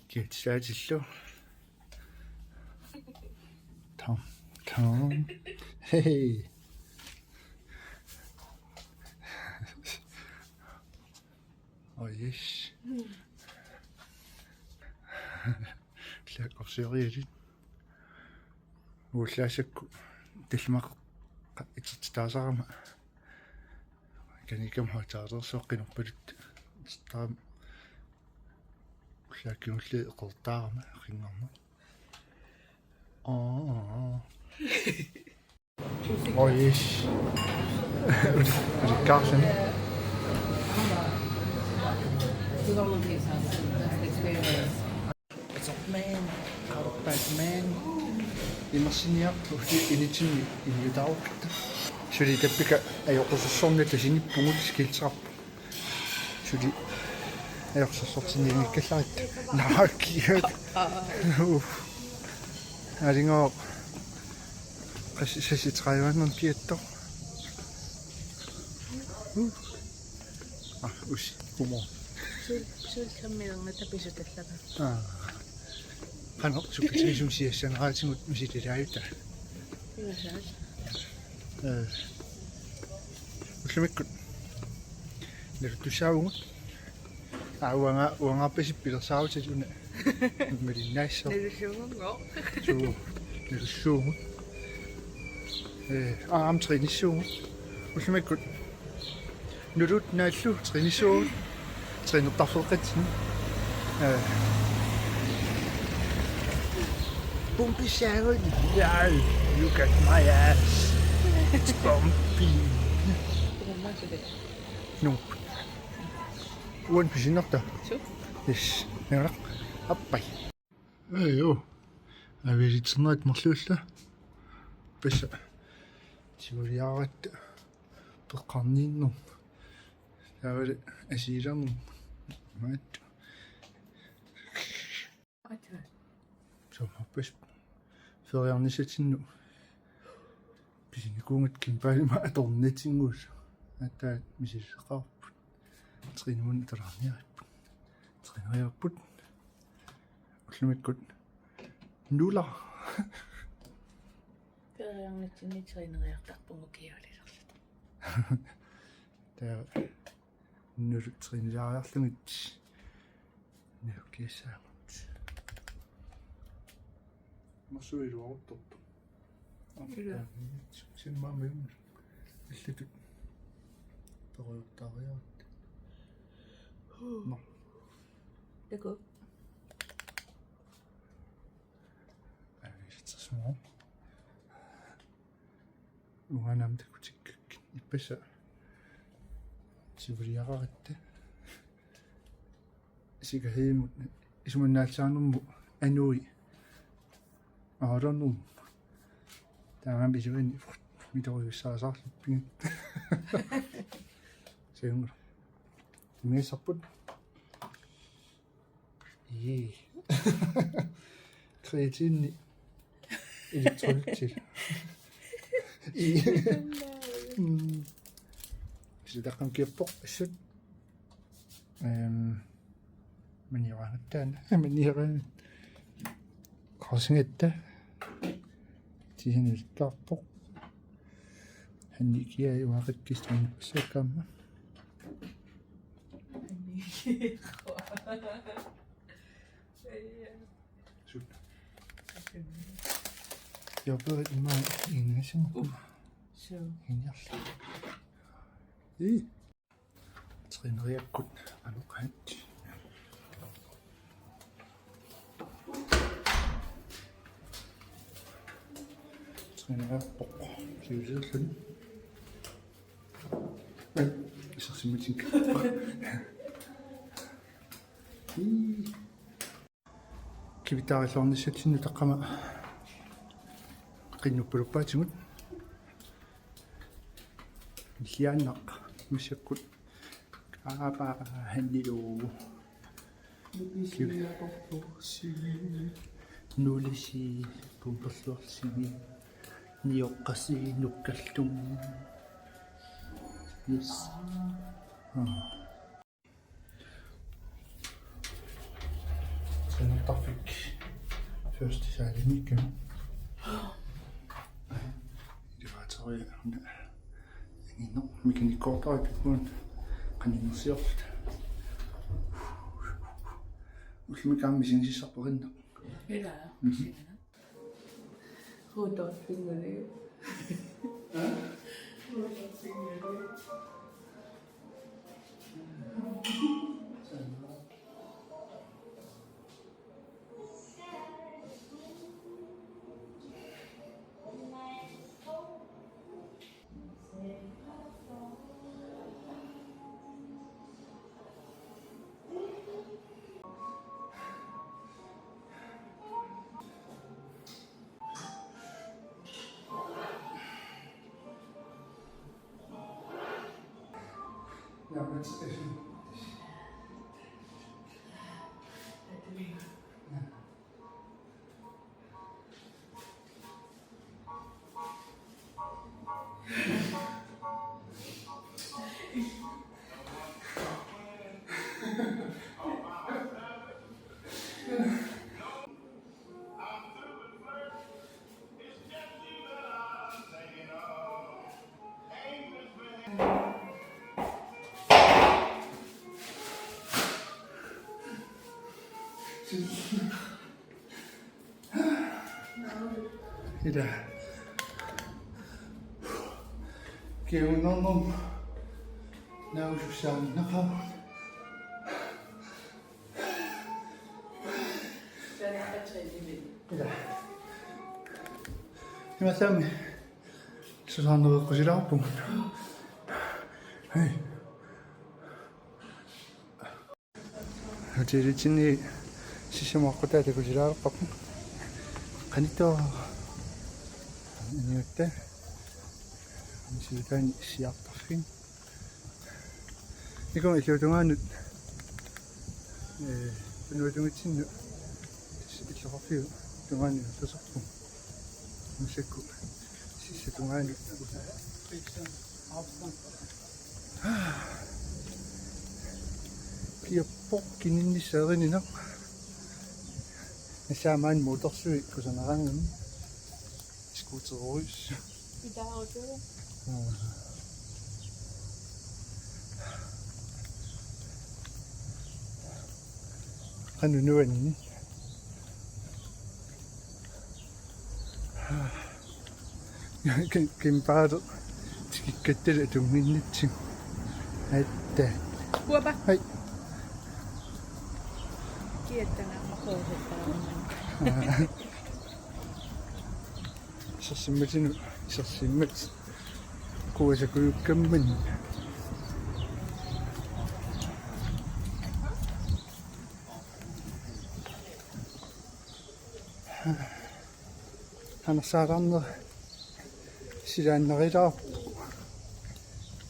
Kiitsaatillу. Tom. Hey. Oh yes. Лаақорсиориали. Ууллаасакку талмақ итситаасарама. Каникам хатаалерсоққинерпалут. таам лаакиулли эқортаарама қингарма. Oh yes. Carson. It's a man. Got a bad man. Имерсиниар инитсини иньютаарукта. Сули таппика аёққусерсорна тасиниппугут скилсарпу. Сули аёққусерсортиннингиккалларит нааккиат. Алинго қассисси траиваннун киаттор. Уси кумо. Sul kammerna tapisutettava. Qanor suppitsisum siassaneraatigut musitalaayutta. Igasas. Ullamikkut. Nertusaavugut. Uangaapasippilersaarutituna. Malinnaissor. Nelussuungo. Nerussuugut. Trinnissuugut. Ullamikkut. Nulut naallu trinnissuugut. Trænertarfeqatsin. Bumpy. Look at my ass. It's bumpy. No. Uan pisinerta. Yes. Neraq. Appai. Jo. Avitsernerit merluulla. Pissa. Tiuliarat. Peqqarniinner. Taavali asiilarnum. Right. Så hoppas för jag ni sett nu. Precis ni kommer att kimpa i mig att ordna tingus. Att det missis rap. Trin mun drania. Trin jag put. Och så mycket gott. Nulla. Det är inte tränerjärtarpungo kialillerlut. Det nu trin jag arlungit. Nu kissa. Masuilu auttortu. Sinma mum. Illitut. Peruuttaariaat. No. Deko. Avitsasmo. Uanam takutik. Ipassa. Sivriaratte. Sikahimut. Isumannaatsaanummu anui. Aranum. Taman bisuin midoriussaasarlipping. Seungra. Mesaput. Kreatinni. Elektrolytil. Sidaqan kiappoq assut. Maniranattaan. Qasingatta. Tihinillarpoq. Hannikia uaqakkistrin sakkamma. Sut. Jobber imma innasimma. Så. Injarla. Trineriakkut anuqaat. Trineriappoq siuserlun. Isarsimatinka. Kivitaarillornissatsinnu taqqama qinnuppuleppaatigut. Illiaannaq missakkut kaapa hannilu. Nulisi pumperluarsigi nioqqasi nukkallum. Yes. første særlig ikke. Det var tøj, hun ingen nok, vi kan ikke godt øje på den. Kan I nu se op? Måske med gang, hvis jeg ikke så på hende. Det er Rudolf Fingerløb. Rudolf Fingerløb. Ja, men det er det der. Giver nogen lave sociale nærvær. Det der. Jeg var sammen. Så har han noget på sit afpunkt. Hey. Det er lidt sådan et 시시 먹고 때 되고 지라 빡 가니또 아니 때 시간 시합 박힌 이거 이렇게 동안 예 동안 친 이렇게 커피 동안 소속품 무색고 시시 동안 피어 뽑기는 있어야겠나 Især en motorcykel på sådan en rang. Skudt til Røs. I dag er det. Han er nu inde. Jeg kan bare det. Skal ikke det der dumme lidt ting. At Kurba. Hej. Kiittänä makoisettaan. Så simpelthen så simpelthen kunne jeg gå igennem. Han har sat andre siden ret op.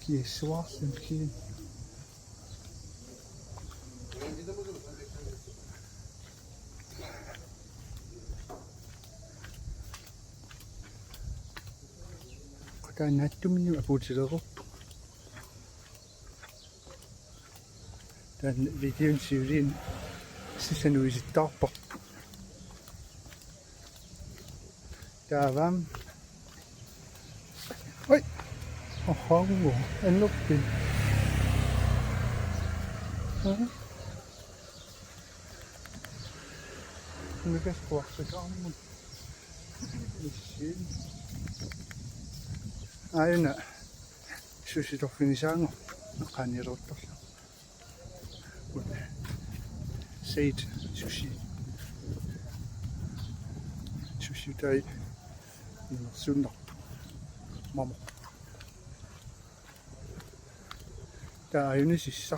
Giver svar som kigge. Der er nattummen af Butilerup. Der er en videoen syrin. Synes jeg nu i sit dagpop. Der er varm. Oj! Og hongo. En lukken. Nu kan jeg sgu også komme. Det er sygt. Aina sushi to finisang kani rotto. Seit sushi. Sushi tai sunnak. Mama. Der er jo sissa.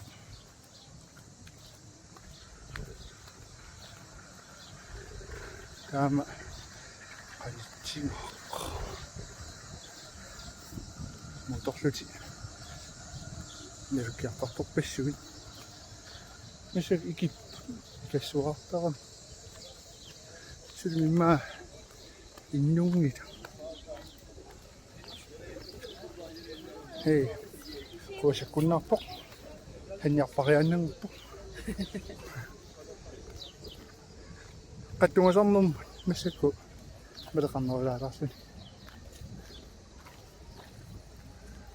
Der er ting. Motorcykel. Det er bare på besøg. Men så ikke kan svare der. Så det er meget indunget. Hey, hvor jeg kunne på. Han er bare en på. At du må sammen مسكو بدقنا ولا راسي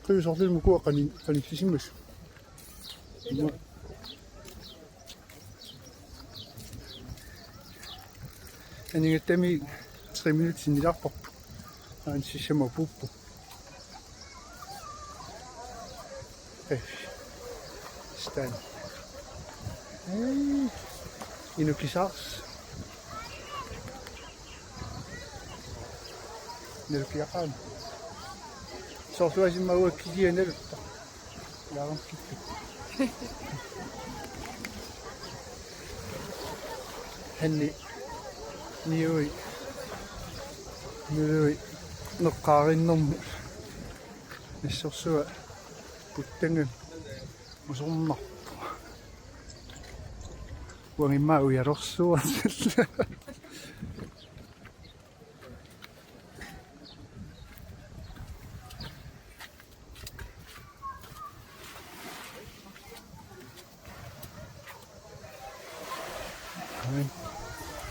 كل صوت المكوى قني تسمش أنا قدامي 3 minutes سنيلا بوب أنا سيسمى بوبو استنى إنو كيساس نركي يقان صوت واجب ما هو كيدي نركي لا غم كيدي هني نيوي نقارن نم نسوسوا بوتنن مزمنا وما ويرسوا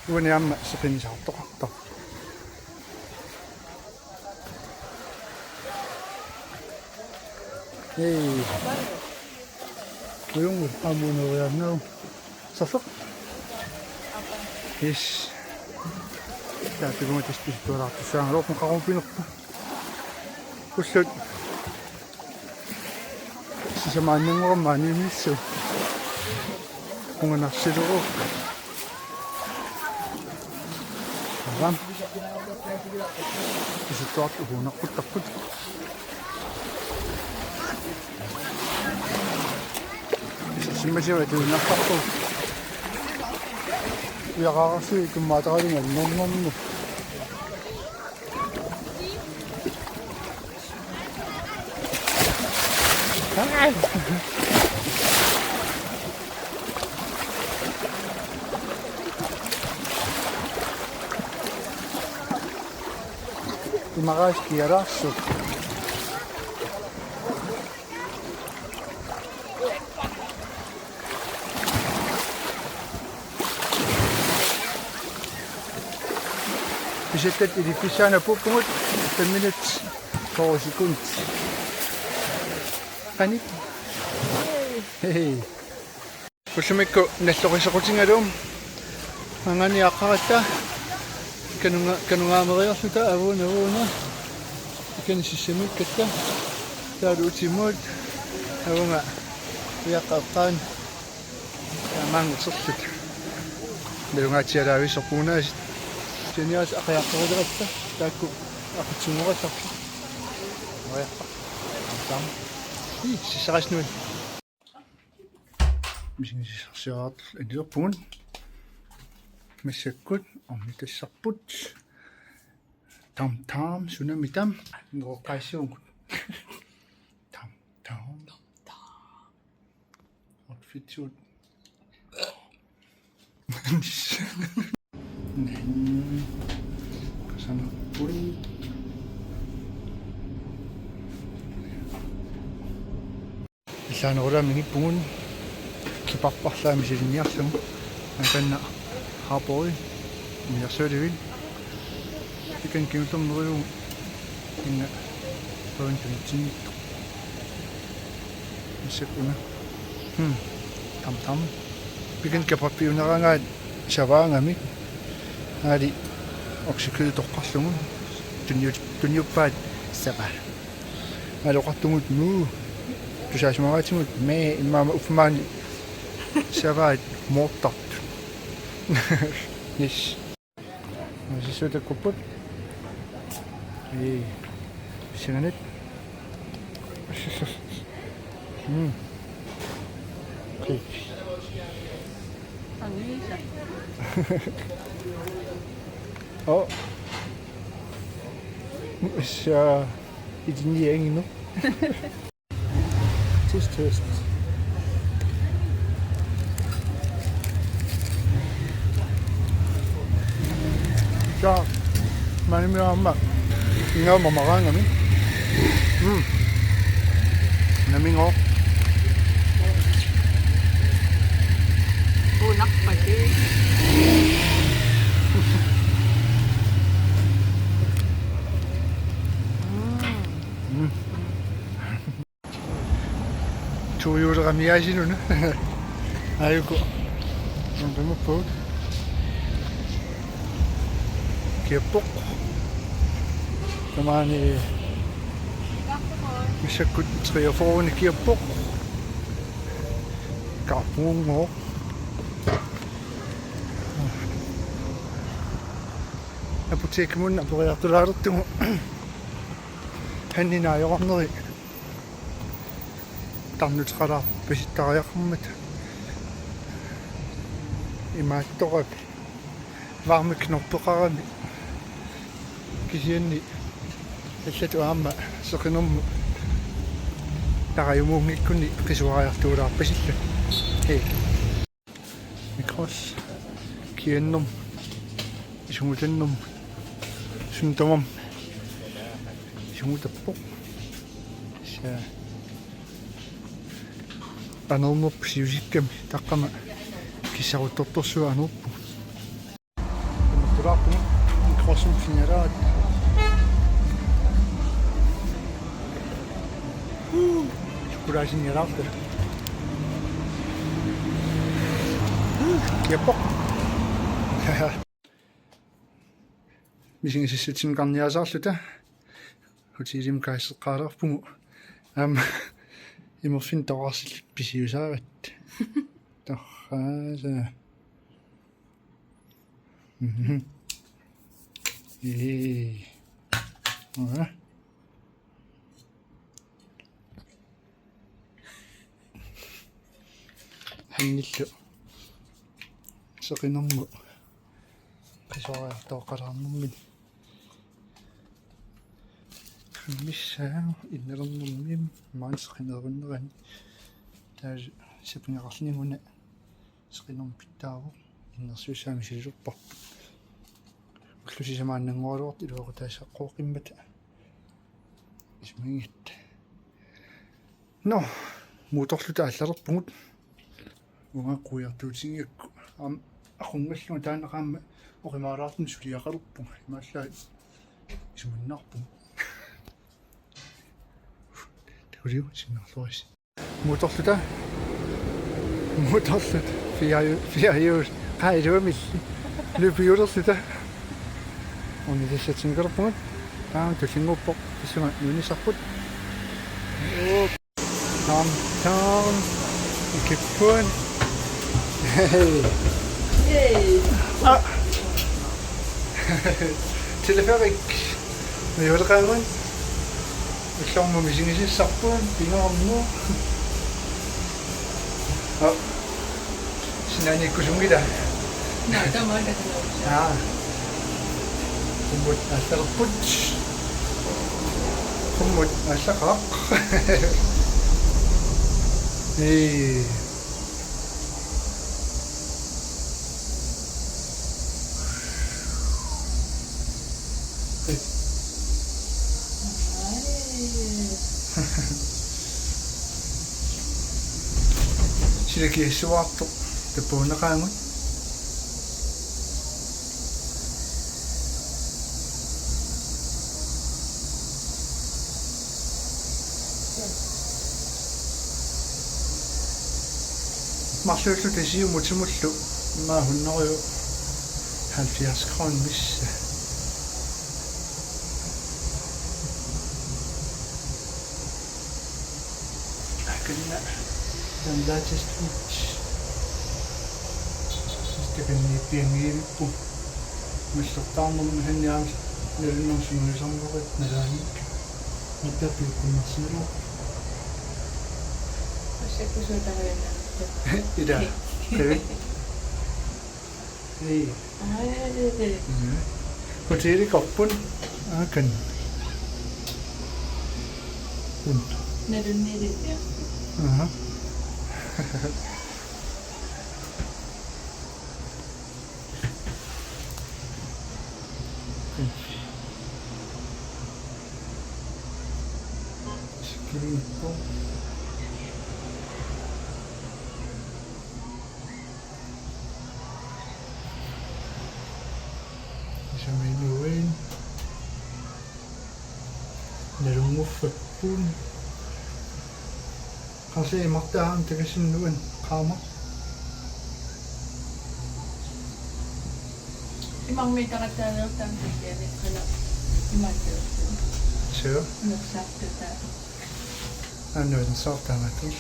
وين يا عم سقيني جاطو طب اي ويوم امون ويا نو صفق ايش تعرفي كم تشتري دولار تسعة روح نقاوم في نقطة وش سمعني مغماني ميسو كنا نفسدو Ram. Is het toch gewoon nog goed. Is het maar zo dat we nog pakken. We gaan zien hoe maar daar dingen non. Magari schierasso. Je zit in die piscina poepel, per minuut, voor seconde. Kan niet? Hey. Kusumik ko, naslokis ako singa doon. Ang ani akata. كانوا غير سوتا أبونا كان يسمى كتا تارو تيمود أبونا يقطان مان صفت لو غاتي راوي سقونا جنياس أخي أقدر تاكو أقتشمو غاتي ويا تام إيه سيساش نوي مش نسيات الدوبون مسكوت أمي تسبوت تام سونا ميتام نوكايسيون تام outfitشوت كسان بوري إسان أورا مني بون كباب بحلا مجرني أحسن أنا هابوي من يسوي كان كيمتم نقولوا إن بون تنتين مسكونا تام بيكن كبابي ونرانغاد شباب عمي هذه أكشكل تقصون تنيو باد سبعة هذا وقت موت مو تشاش ما وقت ما أفمان شباب موتات Yes. Als je zo te kapot. Hey, zie je het? Kijk. Oh. Is iets niet eng nog? Het is. 자, 많이 엄마 이거 뭐 먹어요, 놈이? 놈이고. Unak pa din. Ramiaginuna. Ayuko. Nandun po. Kiapok. Namani. Misakut 3 of 4 kiapok. Kapung mo. Apotek mun aporeartulaartu. Hannina yoqarneri. Tarnutqala pisittariaqarmat. Imaattoqak. Varmiknorpeqarami. Kisianni. Allatu aamma seqinermu. Tarayumuungikkunni qisuariartuulaarpasilla. Hei. Mikros. Kiannum. Isungutannum. Suntamam. Isungutappoq. Sa. Anormup siusikkami taqqama kissaruttortorsua anorpu. Tulaarpu mikrosum finalaat. Chocolaasinnialaarta. Kiappoq. Misingisissatsin qarniasaarluta. Hutilim kaisseqqaalaarpugu. Immerfin tawaasil pisiusaavat. Tarraasa. Oha. Hannillu. Seqinermu. Qisuariartoqqalaarnermin. Missaa innernermim maansqinerinnerani taas sipingeqarlininguna sqinerpittaavu innersuussaami silurparpu ullusisamaannangualuart iluoqutaasaqqooqimmata ismingit no muutorluta аллалерпугут унгаққуиартуутингакку aqungalluga taanaqaamma oqimaalaartun suliaqalерпуга имааллаа исуминнарпу Rio sinarluis. Motorluta. Motorlut. Fiajuus. Qailuamil. Lupiulerluta. Unisatsingerpun. Tullinguuppoq tissunga yunisarput. Tam. Ikippuan. Hey. Ah. Teleferik. Miulqaamun. Ullormu misingisissarpuan pingerarmu. Sinanikkusungila. Tamalakala. Kummut allarput. Kummut allaqaq. Hey. Silaki suartu tapuunaqaangut marluullu tasiumutimullu maahunneruyu 70 kroon missa akanna Landajastut. Istakani piangiippu. Missertaarnermu hanniaam nalunnersunuisornerit nalaanik. Mittapiukkunnersilu. Assakkusuutaruina. Ida. Kevin. Hei. Hoteli koppun. Akan. Nalunnirillia. Aha. Skripo. Isaminuin. Nalunguffakkuun. Qasi martaam takasimnuan qaama. Imang may takatalaw-tang tigilit ka lang. Imang doon. Sure. Nagsakto tayo. Ano yung soft tamato.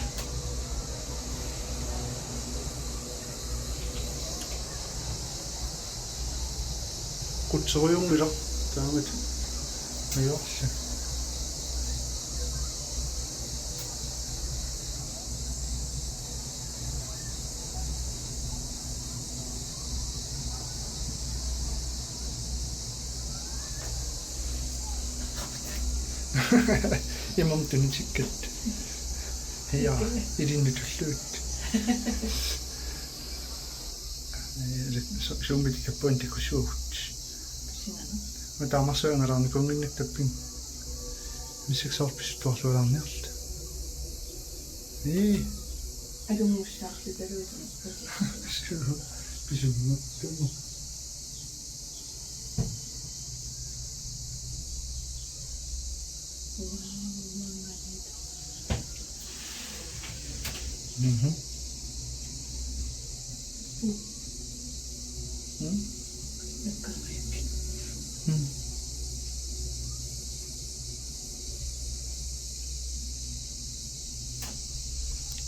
Kutsuko yung irak tamato. Ayok siya. Imam tunjikket. Ja, irinne tullut. Summit kappointi ku suut. Sinano? Mutta amasoingaraan kongin tappin. Misiksi alpis tuosuurannialta. Niin. Aduh musak di terus. Pysyn mutta. Mhm.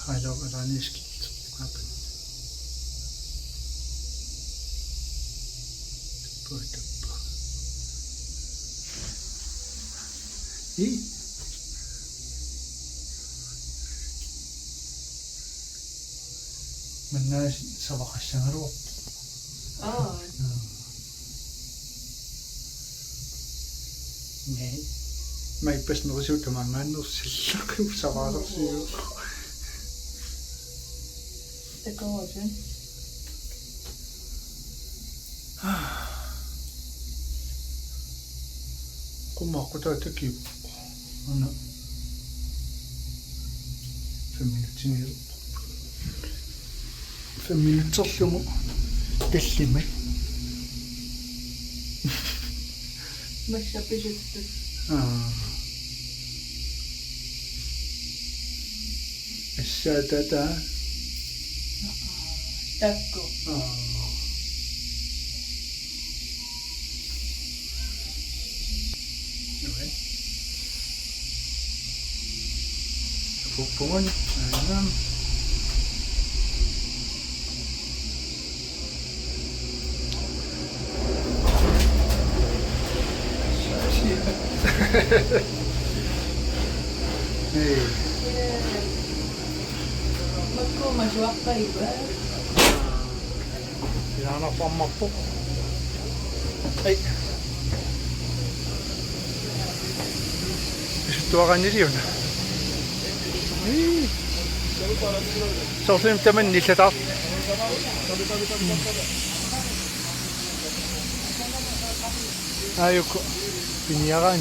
Hala raniskit. Happen. Put up. من سبق الشهر Nej. Ma ei päässyt siuttamaan, mä en oo sillä, kun sä vaan oot siuttamaan. Mitä kauan sen? Kummaa toi teki on 5 minuuttia niin 5 minuuttia lumu tellimä. Missä pysytty? Missä tätä? Takko. Puppungon. Ayan. Hey. Magko maswakay ba? Hinahanap ang mapok. Ay. Ituakan niyo yun. Ay. Soalnya temen di setup. Ayo kok piniakan.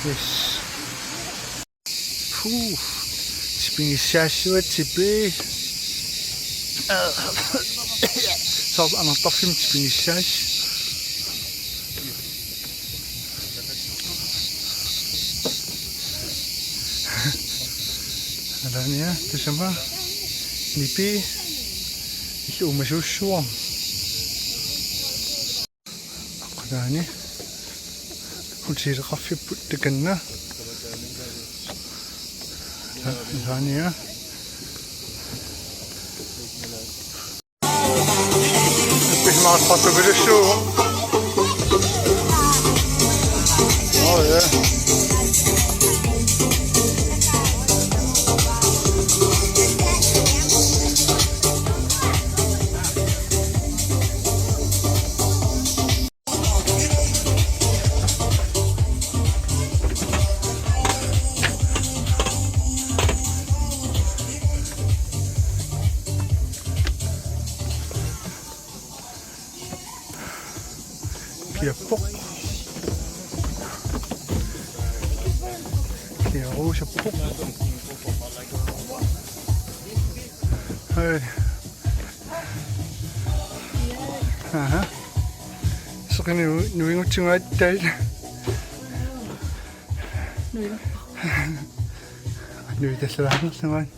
Yes. Spingisasio tipe. Zal aan het parfum spingisas. Dan ya, het is hem. Nipi. Ik om zo zo. Dan ya. Goed zie je er af je te kennen. Dan ya. Het is maar wat over de show. Oh ja. Pop. Roze pop. Hey. Aha. Zo kan nu ingotje uit tijd. Nødder. Nu er det så andet, så man.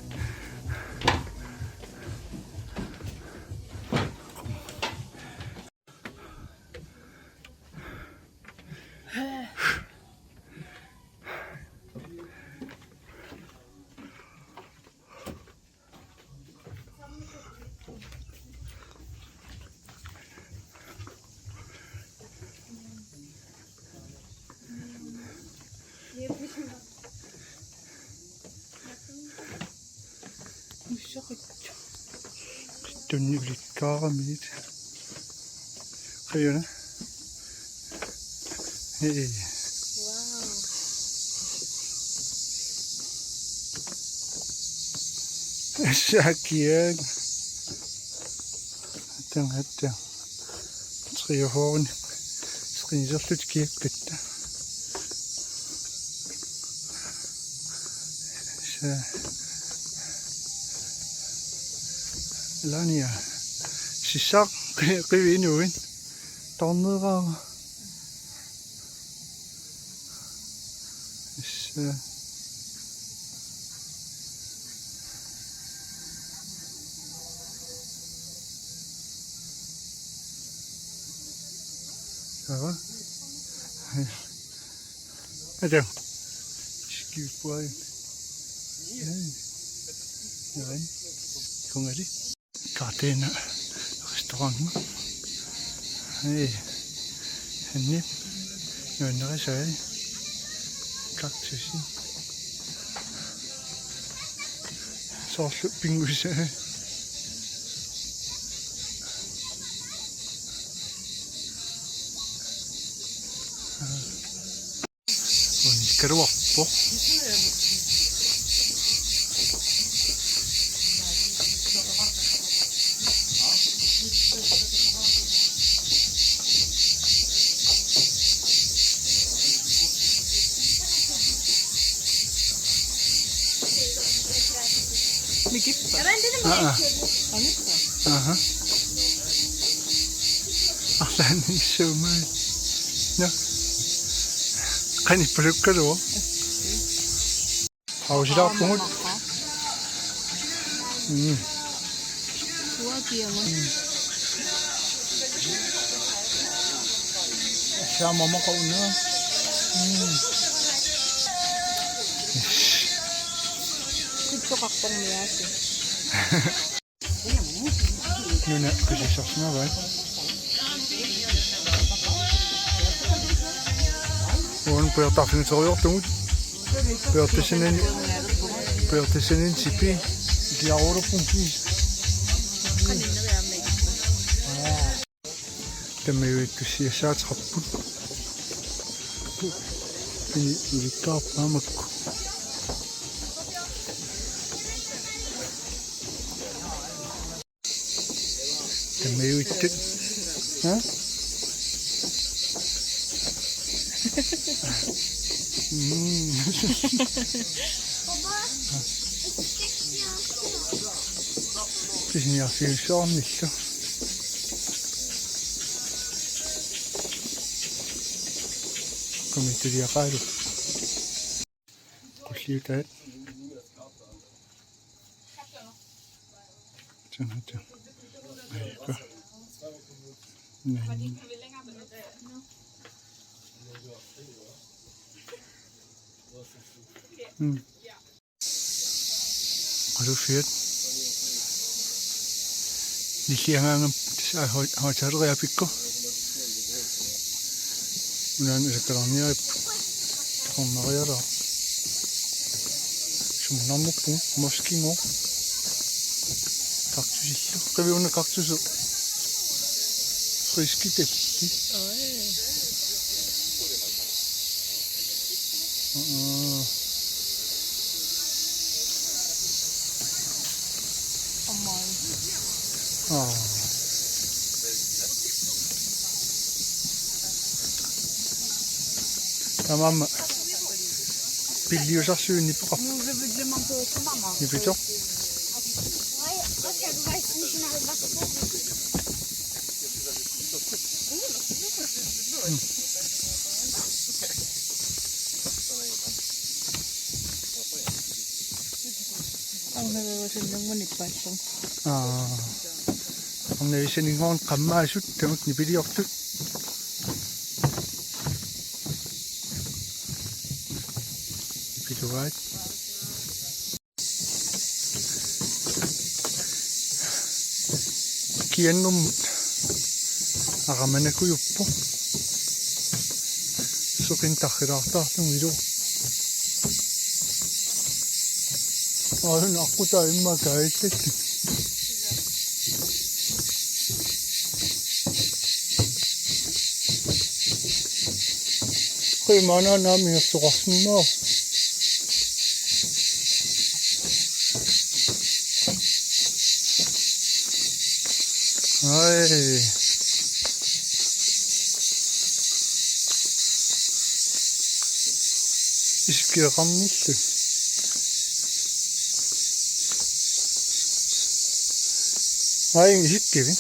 Den er lidt garamit. Kan hey. Wow. Shakian. Hatta. 3 hårene. Skriger lidt kirket. Så Lania. Sisak qivin uin. Tornera. Så ça va? Attends. Excuse moi. Nej. Kom allez. Cartena restaurant. Hey. Henne. Nån resa. Cactus. Så pingus. Skal du op på? Med gift. Ja, men det er Ah, meget. aha. Allan i sømmer. Nå. Kan I bruge det også? Har du set op på det? Siya mama kauna. Gusto ka pang niyasi. Yun na, kasi sauce na ba? Oren på taffen så gjort det. Bør til en tipi. De har over på en. Kanina kaya may gusto. Det med jo ikke sige så trappen. Det er top mamma. Det med jo ikke. Ja? Det er jeg fik sådan lidt. Kom ikke til de her rejde. Kunne sige det. Sådan her. Nej, gør. Nej. Har du fedt? De siger gange, har taget det af pikker. Men det kan man ikke. Det kommer man ikke der. Som namn på, måske nå. Kaktus ikke. Kan vi under kaktus? Friske det. Tamam. Biliyorsak suyun ipi kap. İpi çok. Ang narawasan ng manipatong. Ang naisin ngon kamma shoot temuk ni video tu. Video right. Kienum agamane ku yuppo. So pintakhirata tung video. Ayun ako tayo magkaitit. Kaya mana namin yung sukas mo. Ay. İskire kalmıştı. Ay müzik gibi.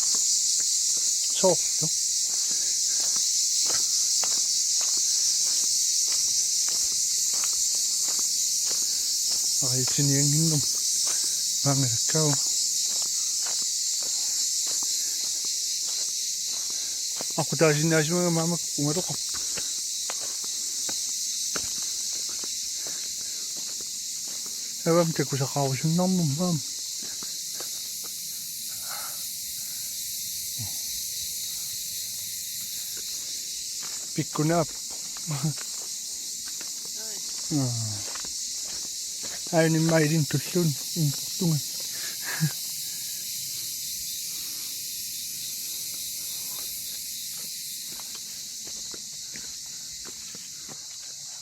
Soğuktu. Ay içini yengindim. Ben de kau. Aku dah sini aja mama umat aku. Evam tek usa kau sunam mam. Pikuna. Ayun mayroon tulun. Tungan.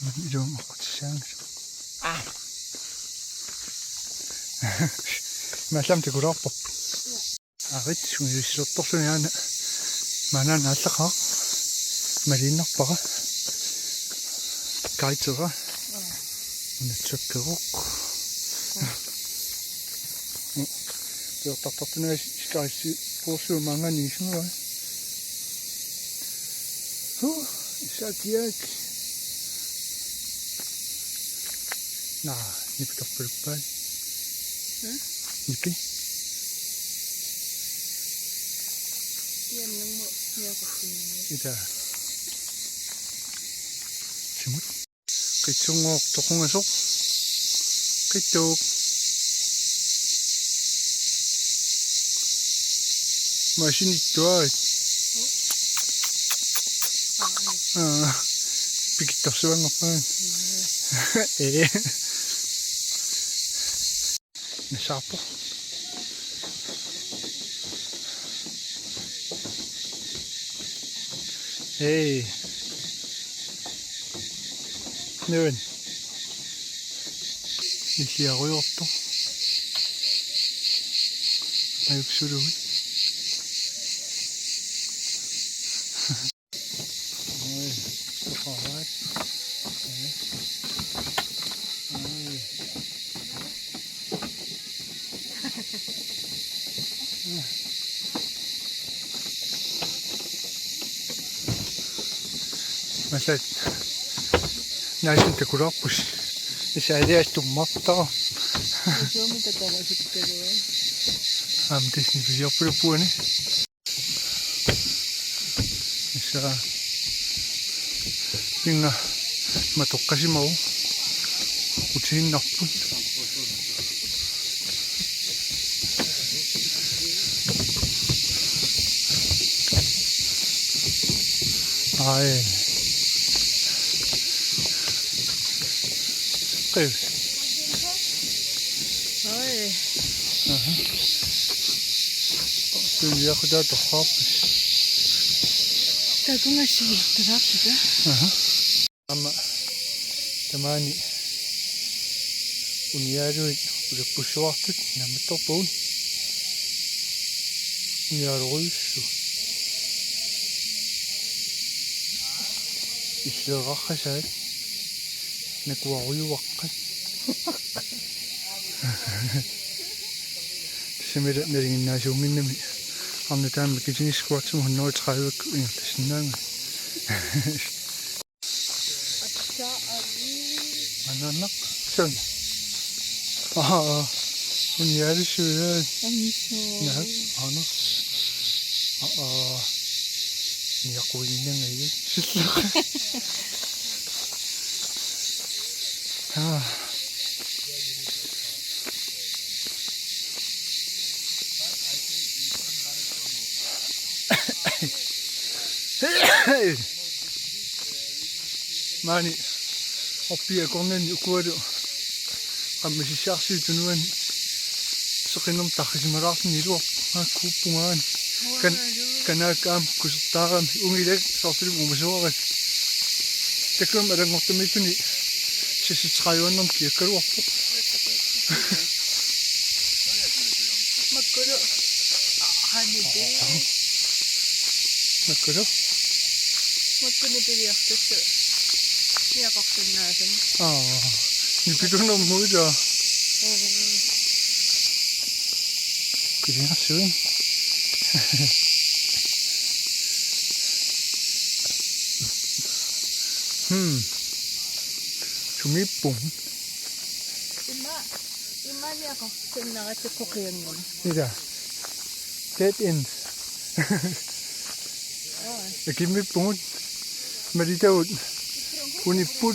Magidom ako siyang. Masam te kurap. Arit kung isot to yan. Manan nasa ka. Marinak pa ka. Kahit ka. Check ka ko. Pero tatat na iskaysi poso mga nismo. Isa tiyak. Nah, nipi ka purpal. Nipi? Yan lang mo. Ita. Simut. Kitsungok tokong asok. Kitok. Masin itu ay. Pikit ako sa mga nasapo. Noon. Hindi ako yung to. Ayok suruwi. Ay, kahat. Masad. Nasin te kurapus. Isa idea es tu mata. Yo me trataba de pero Antes ni video pero pone. Isa pinga matok kasi mau. Ucin nakpun. Ay. Okay. Ay. Şimdi yakıda da kapış. Tago nga siya. Tarak kita. Ama tamani unyaro repuswakit na matopon. Unyaro isu. Isla kakasal. Nagwawiywakan. Simira naringin na siyungin na mi. Ang nataan magiging squat mo no try ko yung tasnang. Mananak. Saan? Uniærsyren. Amso. Ja, anders. Niakuin na ngayon. Mani, oppi konen ukuado. Kami si Syaksi tunuan. Sakinam takis marak ni ro. Aku pungan. Kana kam kustakam ungilek sasri umasokan. Tekram ada ngotem itu ni. Sisi tsayon nam kekar wapo. Magkulo. Hanide. Magkulo. Magkulo piliyak kasi. Niya kaksin natin. Ni pito na muda. Kaya suin. Sumipong. Ima niya kaksin na kasi kukiyan mo. Ida. Dead end. Kimipong. Maritaw. Uniput.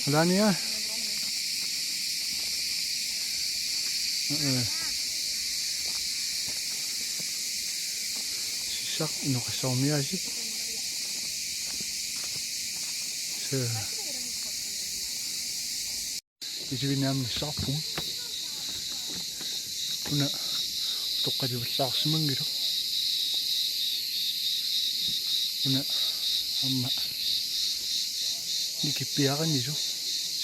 Wala niya. Sisak ino kasami asit. So. Ito binam ni sapong. Una. Tukad yung saks manggiro. Una. Amma. Nikipiakan nito.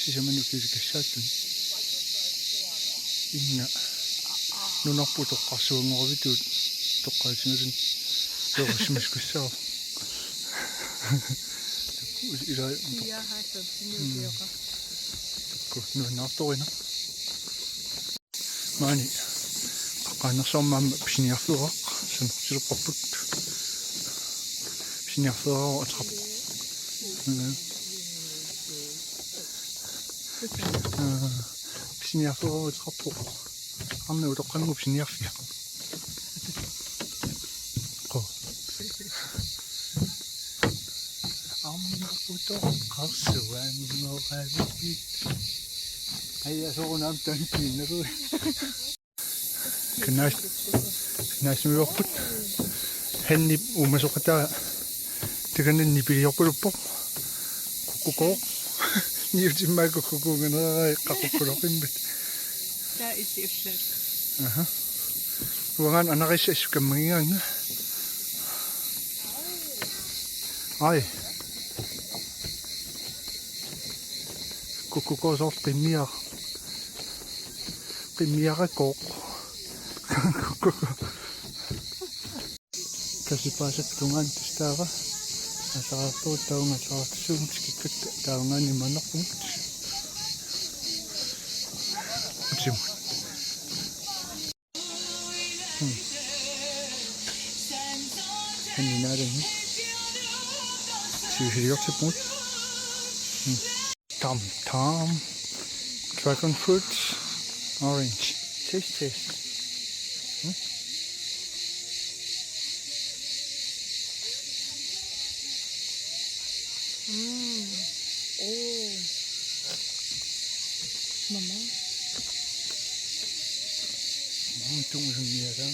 Siya man yung kirikasatun. Inga. Nuna po ito kaso ang mga bito. Ito kasi na rin. Ito kasi mas gusto. Iya hasab. Sinubiyo ka. Nuna ito na. Mani. Kakana sa mama. Piniafurak. Sanok sila paput. Piniafurak at kapot. Piniafurak at kapot. Kami udah kan mau sini ya. Kok. Aku tuh kasuan mau kali. Ayah so nam tanki na ko. Kenas mi waktu. Henni umasok kata. Tekan ni pilih apa lupa. Kuku. Ni udah mai kuku ngana kakukurokin bet. That is the effect. Wangan anak isa kamangan. Ay. Kuku ko sa premier. Premier ko. Kasi pasat tungan testara. Asa to taw nga sa sum skikit taw nga ni manok. Sim. Hindi na rin. Siya sa point. Tam. Dragon fruits. Orange. Taste. Oh. Mama. Tunggu sendiri.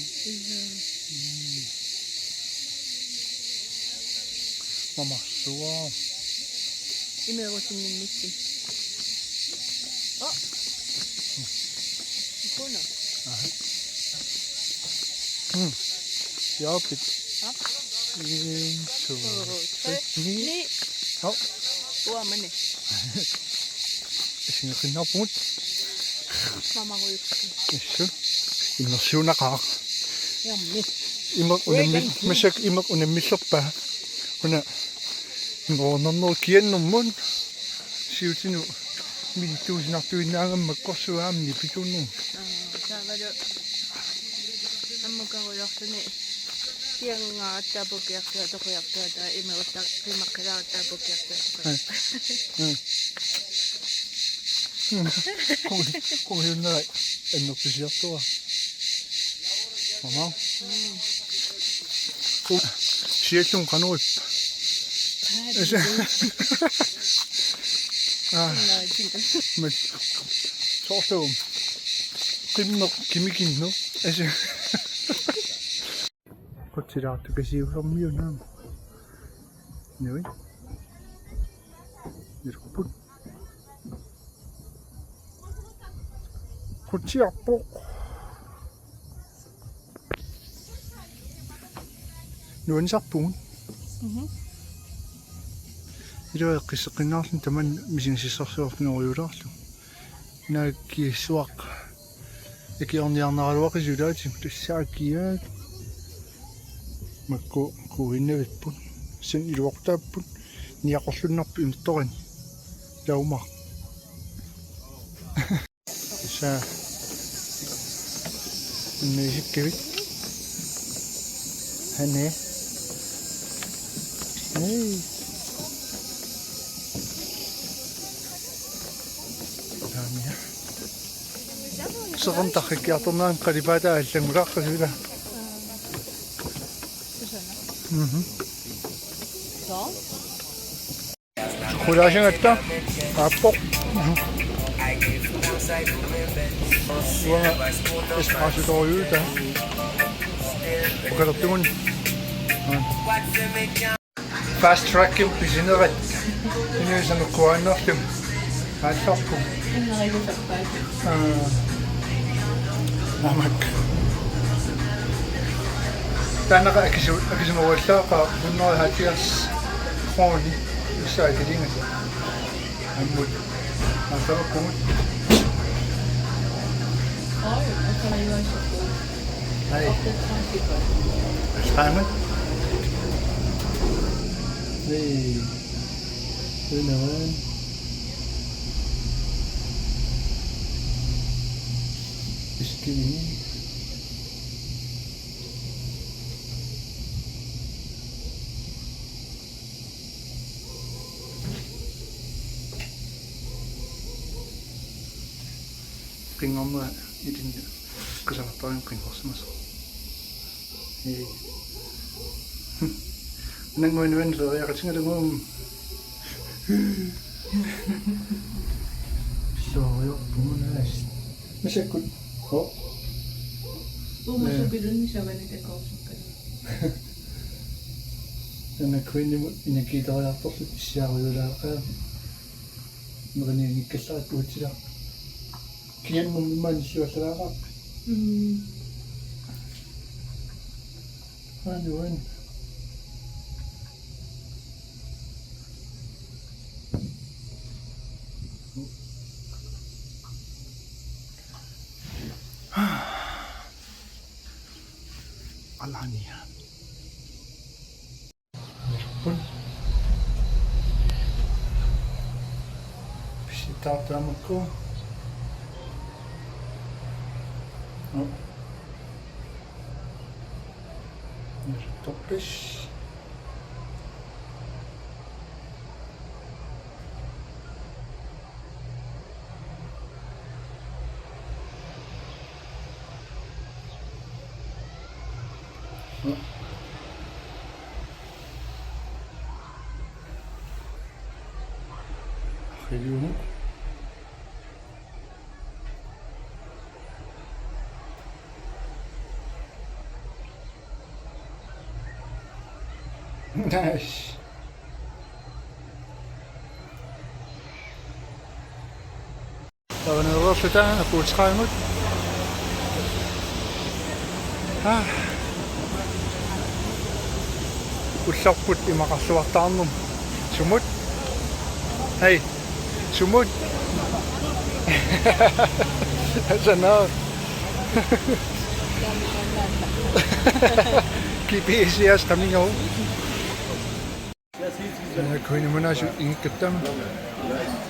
Mama, suam. Ini aku tinggal misi. Oh. Ito na. Yapit. So. Ni. Oh. Tua mana? Sino kinapot? Mama ko yun. Iso. Inosyo na ka. Yummy. Imak unemisok pa. Una. Ngonon kien naman. Siutino. Mintus na tuwin na nga magkosuam ni Pituno. Sama do. Ang magkakulak sa ni. Yang tabok yak to ko yak to imawasak primakra tabok yak to. Kung yun na, ano pa siya to ah. Mama. Siya itong kanot. Men så så nok kimikin no altså godt til at du kan se fra mye nærmere nej det er godt godt til at bo nu er den så på 이러 끝나는 때만 미싱시서서 노유라서 나기 수학 이렇게 언니야나로 그 주라지 그 시작이야 막고 고인네 분 신 이렇다 분 니가 술나 빈도는 야우마 자 네시케 하네 에이 Sokan takik yatundan karibada alengrak kasira. Kulasing ito, apok. Wala espasyo tayo ito. Pagkatapos fast track yung pisinarat. Yun yung isang kuha natin. At ako. Namak. Tana ka akisumawala ka kuno hatias phone isa din ito. Amud. Asa ko. Ay. Simon. Hey. Hey naman. Ini pingom lah ini kesalahan pingos mas nangguin so ya kasih ngomong so ya punas masih ikut kok Umusubilun siya ba nito ko? Ana kwini mo inakita ko ako siya wala ka. Magani ikasa at utira. Kiyan mo man siya sa ka. Ano yan? Alania. Pun. Visita ko. Oh. Topis. Geliyorum. Nice. Laten we een roze tuin voor het schuimen. Utsaput i makaswatan sumut. Hey, sumut. Sana. GPS coming home. Ik weet niet meer als ik het dan.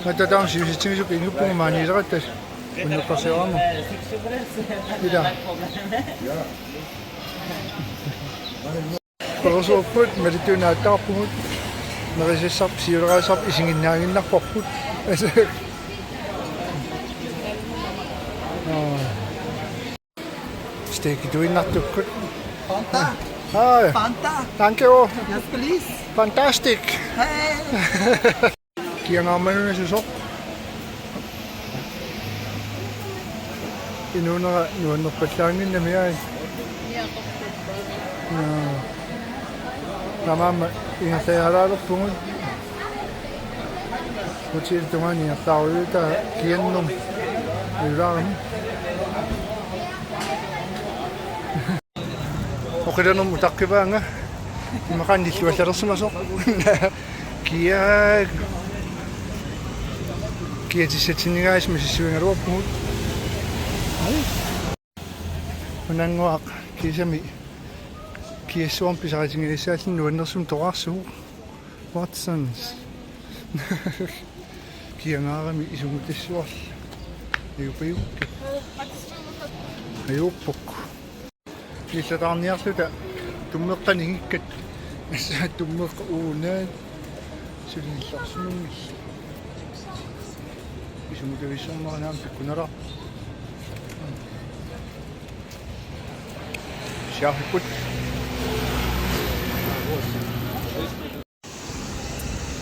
Maar dat dan zie je het zo in de manier dat het. En dat pas aan. Ja. Pas op goed met de tune uit tap moet. Maar is sap, zie je sap is in naar goed. Steak du in nattukkut. Fanta. Hi. Fanta. Thank you. Yes, please. Fantastic. Hey. Kiangaamanu susop. Inuna nuannerpallaangin namiai. Namama ingasaaraalorpungut. Hotel tumani attaruuta kiannum. Iraam. Okiranum utakkivaanga. Maqanilluallersumasoq. Kia tisatinigaas misisuingaruappungut. Unanguaq kisami kiassuam pisaqatingilissaallin nuannersum toqarsugu. Watsons. Kiangaarami isumutissuarl. Iupiukki. Ayuppuk. Kisatarniarluta tummeqqaningikkat. Assa tummeqqa uunaan sulillarsunungill. Isumutavissormaraanaam pikkunara. Siarput.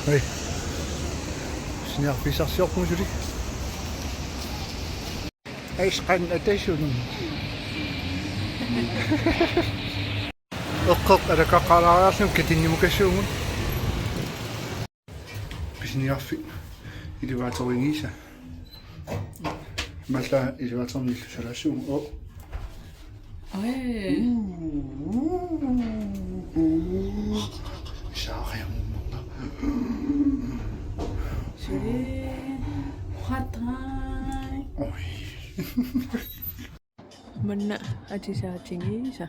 Hei. Siniarpisarsiorpung suli. Aisqan atasunun. Oqqoq alaqaqqalaaraarlum katinnimukassуugun. Pisniarfi iluvaatorigiisa. Malla iluvaatornillusalaassuugu. Oh. Ej. Saariamummerna. Hatai. Oi. Mana atisaatingisa.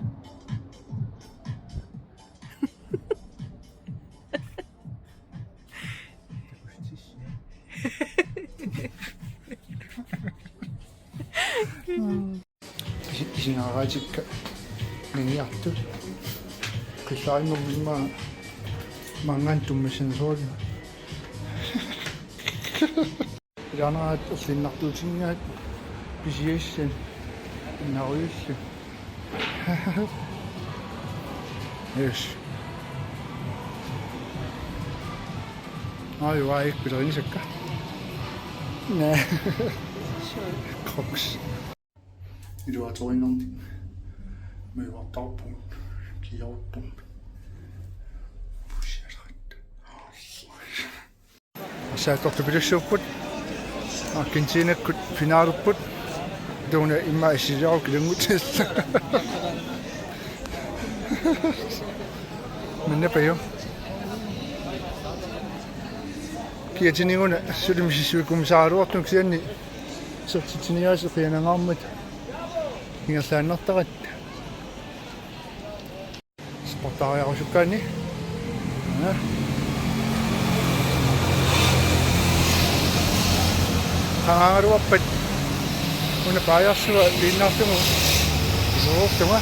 Isingaaraatikka ngiartu. Qillaarimmermimmaa mangan tummasinsooli. Janaraat erlinnartuutingaat pisiassan inaruyullu. Yes. Ai pilerinsakka. Nää. Crocs. Iluvaatorinorni. Møvartarpunkt. Kiorpump. Pusiasrat. Saatortupilussuupput. Argentiinakkut finaalupput. Tuuna imma issisaru kilangutilla. Minnapayo. Kiatininguna sulimisissuikumsaaruarluk sianni sertitiniaase qianangaarmat ingerlaannertarat sportariarusukkaani qangaruarpat una paajarsuga liinnaartugu isuruurtunga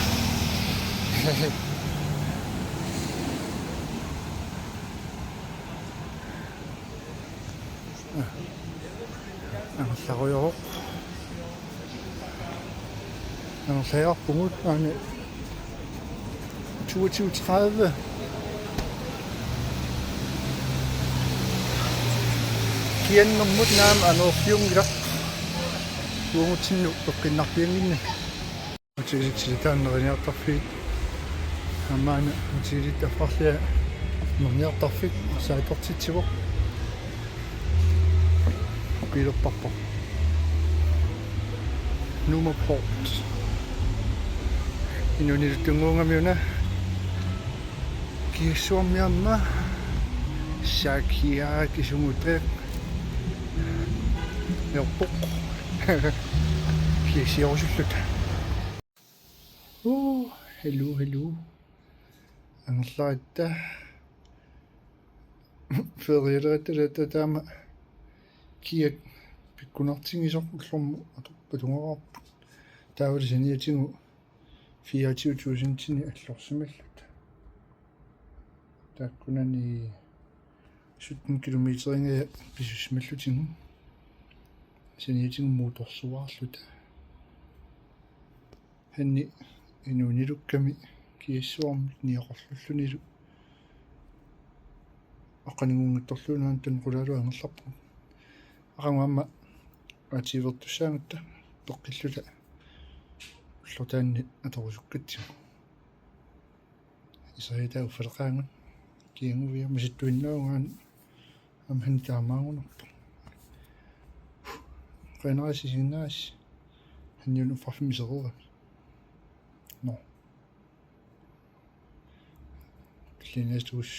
Angerlarujoruq angerlaarpungut aani 22:30 kiannermut naam anuorfiungilaq uungutsinnu eqqinnarpianginna utilisitaanneriartarfiit amaana utilisitaffarlia merniartarfik saatortitsivoq Piilerparpo. Nummerport. Inuniltunguungamiuna. Kiissuarmiamma. Sakia kisumuteq. Nerpoq. Kiisiorsullut. Hello. Angerlaatta. Ferialerettalat taama. Kiak pikkunartingisorlormu atorpatungeraarpu taavalisaniatingu 24.000 allorsumallut taakkunani 17 kilometeringa pisusmallutingu saniatingu mootorsuarluta ханни инуунилукками кииссуармут ниоқорлуллунилу аққанингунгатторлуунаан тан қулаалу ангерларпу ақангуамма ативертуссаангатта тоққиллута уллутаанни аторусуккатсима исаитаа уффалеқаангат киангувиа маситтуиннаугаан амхан таамаагунарпу qenaasi sinnaasi hanniunu farfimiserera no kliniastus